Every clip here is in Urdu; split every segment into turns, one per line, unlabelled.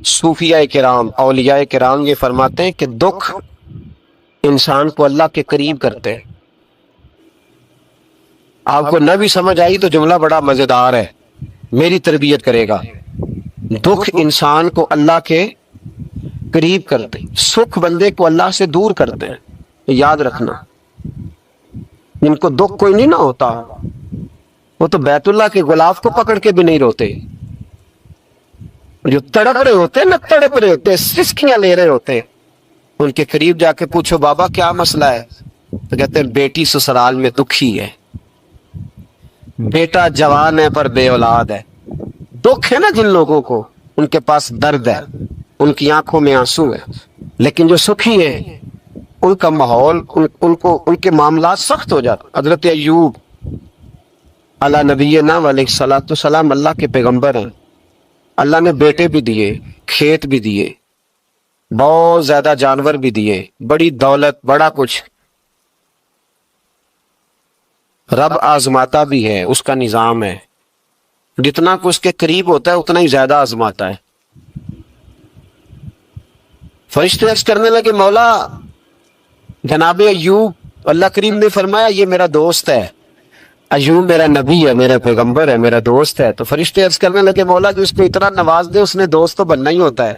صوفیاء کرام اولیاء کرام یہ فرماتے ہیں کہ دکھ انسان کو اللہ کے قریب کرتے ہیں۔ آپ کو نہ بھی سمجھ آئی تو جملہ بڑا مزیدار ہے، میری تربیت کرے گا۔ دکھ انسان کو اللہ کے قریب کرتے ہیں، سکھ بندے کو اللہ سے دور کرتے ہیں۔ یاد رکھنا، جن کو دکھ کوئی نہیں نہ ہوتا وہ تو بیت اللہ کے غلاف کو پکڑ کے بھی نہیں روتے، جو تڑپ رہے ہوتے ہیں نہ تڑپ رہے ہوتے ہیں، سسکیاں لے رہے ہوتے ہیں، ان کے قریب جا کے پوچھو بابا کیا مسئلہ ہے، تو کہتے ہیں بیٹی سسرال میں دکھی ہے، بیٹا جوان ہے پر بے اولاد ہے۔ دکھ ہے نا جن لوگوں کو، ان کے پاس درد ہے، ان کی آنکھوں میں آنسو ہے، لیکن جو سکھی ہیں ان کا ماحول ان کے معاملات سخت ہو جاتے۔ حضرت ایوب علی نبینا علیہ الصلوۃ والسلام اللہ کے پیغمبر ہیں، اللہ نے بیٹے بھی دیے، کھیت بھی دیے، بہت زیادہ جانور بھی دیے، بڑی دولت، بڑا کچھ۔ رب آزماتا بھی ہے، اس کا نظام ہے، جتنا کچھ کے قریب ہوتا ہے اتنا ہی زیادہ آزماتا ہے۔ فرشتے عرض کرنے لگے مولا جناب ایوب، اللہ کریم نے فرمایا یہ میرا دوست ہے، ایوب میرا نبی ہے، میرا پیغمبر ہے، میرا دوست ہے۔ تو فرشتے عرض کرنے لگے مولا جو اس کو اتنا نواز دے اس نے دوست تو بننا ہی ہوتا ہے۔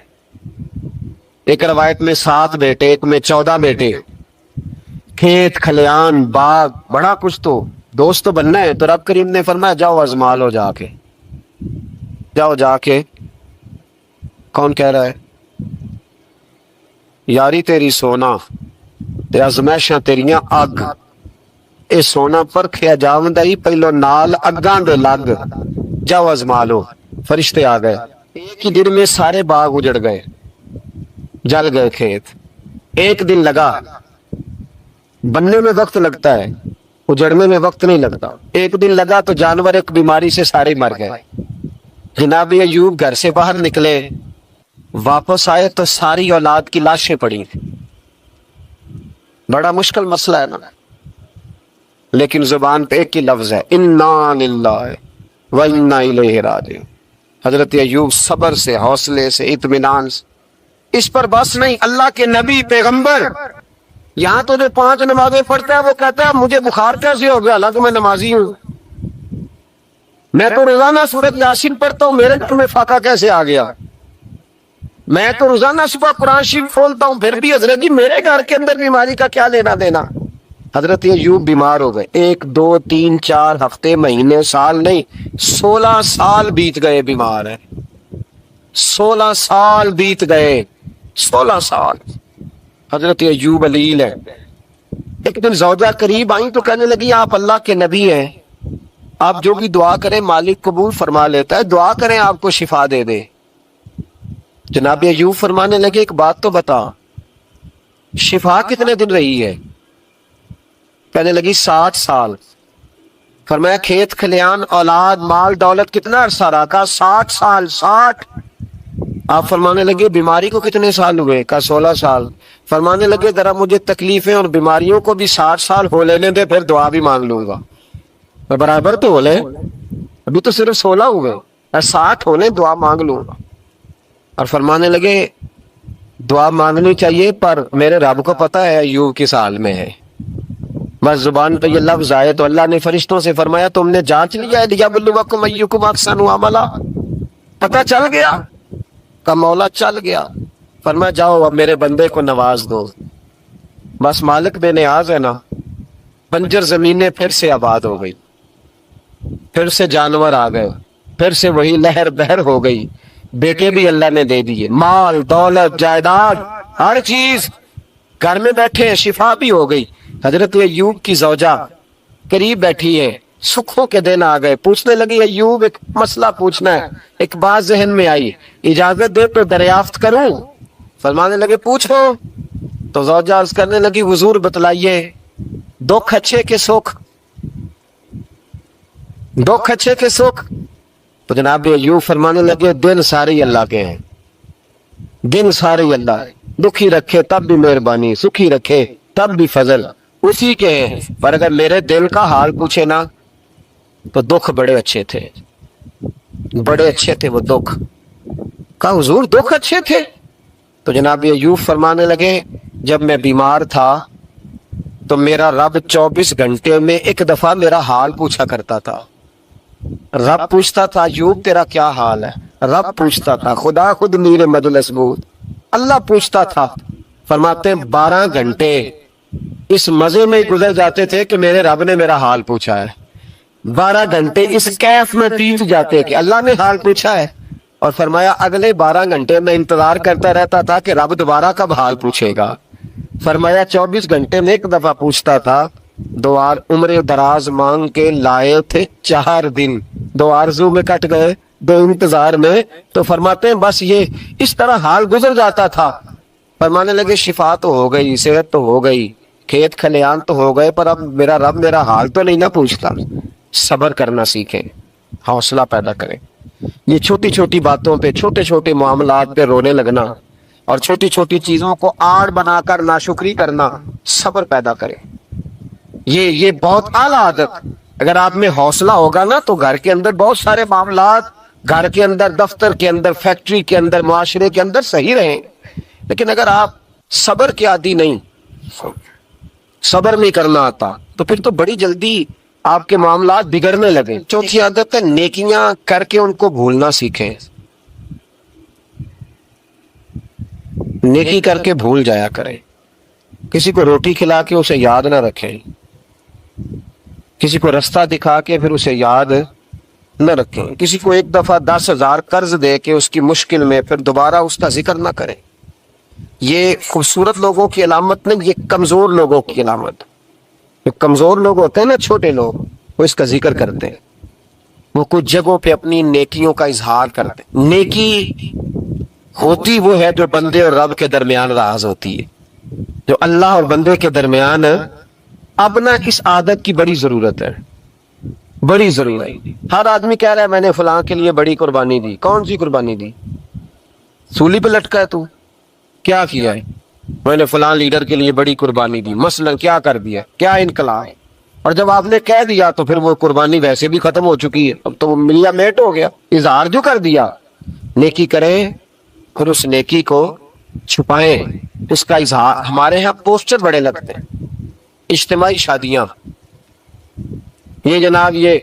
ایک روایت میں 7 بیٹے، ایک میں 14 بیٹے، کھیت کھلیان باغ بڑا کچھ، تو دوست تو بننا ہے۔ تو رب کریم نے فرمایا جاؤ آزما لو، جا کے جاؤ جا کے۔ کون کہہ رہا ہے؟ یاری تیری سونا تے ازمائشاں تیریاں اگ، اے سونا پرکھیا جاوندا ہی پہلو نال اگاں دے لگ، جاؤ آزما لو۔ فرشتے آ گئے، ایک ہی دن میں سارے باغ اجڑ گئے، جل گئے کھیت۔ ایک دن لگا، بننے میں وقت لگتا ہے، اجڑنے میں وقت نہیں لگتا۔ ایک دن لگا تو جانور ایک بیماری سے سارے مر گئے۔ جناب ایوب گھر سے باہر نکلے، واپس آئے تو ساری اولاد کی لاشیں پڑی۔ بڑا مشکل مسئلہ ہے نا، لیکن زبان پہ ایک ہی لفظ ہے، انا للہ و انا الیہ راجعون۔ حضرت ایوب صبر سے، حوصلے سے، اطمینان سے۔ اس پر بس نہیں، اللہ کے نبی پیغمبر، یہاں تو جو 5 نمازیں پڑھتا ہے وہ کہتا ہے مجھے بخار کیسے ہو گیا، حالانکہ میں نمازی ہوں۔ میں تو روزانہ سورۃ یاسین پڑھتا ہوں، میرے گھر میں فاقہ کیسے آ گیا؟ میں تو روزانہ صبح قرآن شریف کھولتا ہوں، پھر بھی حضرت جی میرے گھر کے اندر بیماری کا کیا لینا دینا؟ حضرت ایوب بیمار ہو گئے، 1 2 3 4 ہفتے، مہینے، سال نہیں، 16 سال بیت گئے بیمار ہے۔ 16 سال بیت گئے، 16 سال۔ حضرت ایوب علیل ہے۔ ایک دن زوجہ قریب آئیں تو کہنے لگی آپ اللہ کے نبی ہیں، آپ جو بھی دعا کریں مالک قبول فرما لیتا ہے، دعا کریں آپ کو شفا دے دے۔ جناب ایوب فرمانے لگے ایک بات تو بتا، شفا کتنے دن رہی ہے؟ کہنے لگی 60 سال۔ فرمایا کھیت کھلیان اولاد مال دولت کتنا عرصہ رہا؟ کہا 60 سال۔ 60۔ آپ فرمانے لگے بیماری کو کتنے سال ہوئے؟ کہا 16 سال۔ فرمانے لگے ذرا مجھے تکلیفیں اور بیماریوں کو بھی 60 سال ہو لینے دے، پھر دعا بھی مانگ لوں گا۔ برابر تو ہو لے، ابھی تو صرف 16 ہوئے، 60 ہونے دعا مانگ لوں گا۔ اور فرمانے لگے دعا مانگنی چاہیے پر میرے رب کو پتہ ہے ایوب کس حال میں ہے، بس زبان پہ یہ لفظ آئے تو اللہ نے فرشتوں سے فرمایا تم نے جانچ لیا ہے لیبلوکم ایکم احسن عملا؟ پتہ چل گیا؟ کہ مولا چل گیا۔ فرمایا جاؤ اب میرے بندے کو نواز دو۔ بس مالک بے نیاز ہے نا، بنجر زمینیں پھر سے آباد ہو گئی، پھر سے جانور آ گئے، پھر سے وہی لہر بہر ہو گئی، بیٹے بھی اللہ نے دے دیے، مال دولت جائیداد ہر چیز، گھر میں بیٹھے ہیں، شفا بھی ہو گئی۔ حضرت ایوب کی زوجہ قریب بیٹھی ہے، سکھوں کے دن آ گئے، پوچھنے لگی ایوب ایک مسئلہ پوچھنا ہے، ایک بات ذہن میں آئی، اجازت دے تو دریافت کروں؟ فرمانے لگے پوچھو۔ تو زوجہ عرض کرنے لگی حضور بتلائیے دکھ اچھے کے سکھ، دکھ اچھے کے سکھ۔ تو جناب ایوب فرمانے لگے دن سارے اللہ کے ہیں، دن سارے اللہ ہے، دکھی رکھے تب بھی مہربانی، سکھی رکھے تب بھی فضل اسی کے ہیں۔ پر اگر میرے دل کا حال پوچھے نا تو دکھ بڑے اچھے تھے، بڑے اچھے تھے وہ دکھ۔ کہا حضور دکھ اچھے تھے؟ تو جناب ایوب فرمانے لگے جب میں بیمار تھا تو میرا رب 24 گھنٹے میں ایک دفعہ میرا حال پوچھا کرتا تھا. رب پوچھتا تھا ایوب تیرا کیا حال ہے؟ رب پوچھتا تھا، خدا خود میر مد الاسبود، اللہ پوچھتا تھا. فرماتے ہیں 12 گھنٹے اس مزے میں گزر جاتے تھے کہ میرے رب نے میرا حال پوچھا ہے. 12 گھنٹے اس کیف میں بیت جاتے کہ اللہ نے حال پوچھا ہے. اور فرمایا اگلے 12 گھنٹے میں انتظار کرتا رہتا تھا کہ رب دوبارہ کب حال پوچھے گا. فرمایا 24 گھنٹے میں ایک دفعہ پوچھتا تھا. 2 عمر دراز مانگ کے لائے تھے 4 دن، 2 آرزو میں کٹ گئے، 2 انتظار میں. تو فرماتے ہیں بس یہ اس طرح حال گزر جاتا تھا. فرمانے لگے شفا تو ہو گئی، صحت تو ہو گئی، کھیت کھلیان تو ہو گئے، پر اب میرا رب میرا حال تو نہیں نہ پوچھتا. صبر کرنا سیکھیں، حوصلہ پیدا کریں. یہ چھوٹی چھوٹی باتوں پہ، چھوٹے چھوٹے معاملات پہ رونے لگنا اور چھوٹی چھوٹی چیزوں کو آڑ بنا کر ناشکری کرنا صبر پیدا کرے. یہ بہت اعلیٰ عادت. اگر آپ میں حوصلہ ہوگا نا تو گھر کے اندر بہت سارے معاملات، گھر کے اندر، دفتر کے اندر، فیکٹری کے اندر، معاشرے کے اندر صحیح رہیں. لیکن اگر آپ صبر کے عادی نہیں، صبر نہیں کرنا آتا، تو پھر تو بڑی جلدی آپ کے معاملات بگڑنے لگے. چوتھی عادت ہے نیکیاں کر کے ان کو بھولنا سیکھیں. نیکی کر کے بھول جایا کریں. کسی کو روٹی کھلا کے اسے یاد نہ رکھیں، کسی کو رستہ دکھا کے پھر اسے یاد نہ رکھیں، کسی کو ایک دفعہ 10,000 قرض دے کے اس کی مشکل میں پھر دوبارہ اس کا ذکر نہ کریں. یہ خوبصورت لوگوں کی علامت نہیں، یہ کمزور لوگوں کی علامت. جو کمزور لوگ ہوتے ہیں نا، چھوٹے لوگ، وہ اس کا ذکر کرتے ہیں. وہ کچھ جگہوں پہ اپنی نیکیوں کا اظہار کرتے ہیں. نیکی ہوتی وہ ہے جو بندے اور رب کے درمیان راز ہوتی ہے، جو اللہ اور بندے کے درمیان. اب نہ اس عادت کی بڑی ضرورت ہے، بڑی ضرورت. ہر آدمی کہہ رہا ہے میں نے فلاں کے لیے بڑی قربانی دی. کون سی قربانی دی؟ سولی پہ لٹکا ہے تو؟ کیا کیا ہے؟ میں نے فلاں لیڈر کے لیے بڑی قربانی دی. مثلا کیا کر دیا؟ کیا انقلاب؟ اور جب آپ نے کہہ دیا تو پھر وہ قربانی ویسے بھی ختم ہو چکی ہے، اب تو وہ ملیا میٹ ہو گیا. اظہار جو کر دیا. نیکی کریں پھر اس نیکی کو چھپائیں، اس کا اظہار. ہمارے ہاں پوسٹر بڑے لگتے ہیں، اجتماعی شادیاں. یہ جناب یہ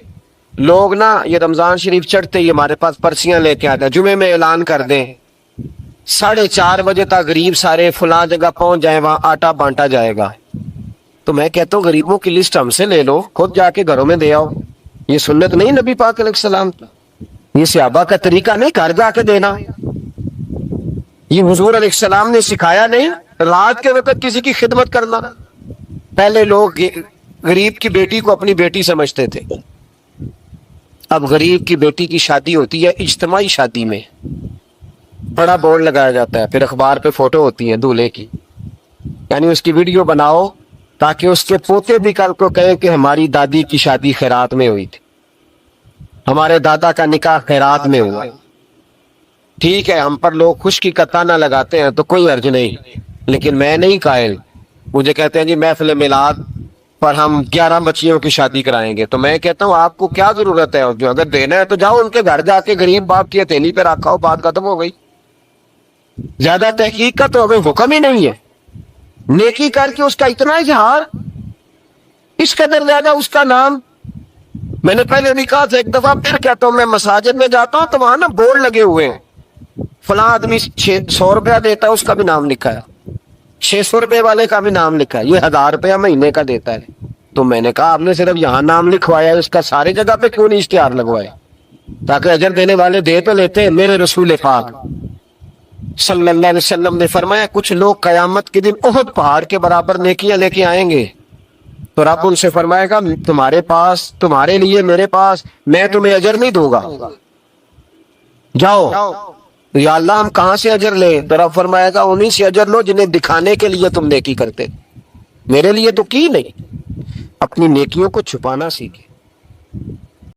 لوگ نا، یہ رمضان شریف چڑھتے ہی ہمارے پاس پرچیاں لے کے آتے ہیں، جمعے میں اعلان کر دیں 4:30 بجے تک غریب سارے فلاں جگہ پہنچ جائیں، وہاں آٹا بانٹا جائے گا. تو میں کہتا ہوں غریبوں کی لسٹ ہم سے لے لو، خود جا کے گھروں میں دے آؤ. یہ سنت نہیں نبی پاک علیہ السلام، یہ صحابہ کا طریقہ نہیں گھر جا کے دینا. یہ حضور علیہ السلام نے سکھایا نہیں رات کے وقت کسی کی خدمت کرنا. پہلے لوگ غریب کی بیٹی کو اپنی بیٹی سمجھتے تھے. اب غریب کی بیٹی کی شادی ہوتی ہے اجتماعی شادی میں، بڑا بورڈ لگایا جاتا ہے، پھر اخبار پہ فوٹو ہوتی ہے دولہے کی، یعنی اس کی ویڈیو بناؤ تاکہ اس کے پوتے بھی کل کو کہیں کہ ہماری دادی کی شادی خیرات میں ہوئی تھی، ہمارے دادا کا نکاح خیرات میں ہوا. ٹھیک ہے، ہم پر لوگ خوشکی کا تانا لگاتے ہیں تو کوئی حرج نہیں، لیکن میں نہیں قائل. مجھے کہتے ہیں جی محفل میلاد پر ہم 11 بچیوں کی شادی کرائیں گے، تو میں کہتا ہوں آپ کو کیا ضرورت ہے؟ جو اگر دینا ہے تو جاؤ ان کے گھر جا کے غریب باپ کی ہتھیلی پہ رکھاؤ، بات ختم ہو گئی. زیادہ تحقیق کا تو ہمیں حکم ہی نہیں ہے. نیکی کر کے اس کا اتنا اظہار، اس قدر زیادہ اس کا نام. میں نے پہلے بھی کہا تھا، ایک دفعہ پھر کہتا ہوں، میں مساجد میں جاتا ہوں تو وہاں نا بورڈ لگے ہوئے ہیں، فلاں آدمی 100 روپیہ دیتا ہے، اس کا بھی نام لکھا ہے، 600 روپے والے کا بھی نام لکھا ہے، یہ 1000 روپیہ مہینے کا دیتا ہے. تو میں نے کہا آپ نے صرف یہاں نام لکھوایا ہے، اس کا ساری جگہ پہ کیوں نہیں اشتہار لگوایا تاکہ اجر دینے والے دے تو لیتے. میرے رسول پاک صلی اللہ علیہ وسلم نے فرمایا کچھ لوگ قیامت کے دن احد پہاڑ کے برابر نیکیاں لے کے آئیں گے، تو رب ان سے فرمائے گا تمہارے پاس، تمہارے لیے میرے پاس، میں تمہیں اجر نہیں دوں گا، جاؤ. یا اللہ ہم کہاں سے اجر لیں؟ تو رب فرمائے گا انہیں سے اجر لو جنہیں دکھانے کے لیے تم نیکی کرتے، میرے لیے تو کی نہیں. اپنی نیکیوں کو چھپانا سیکھیں.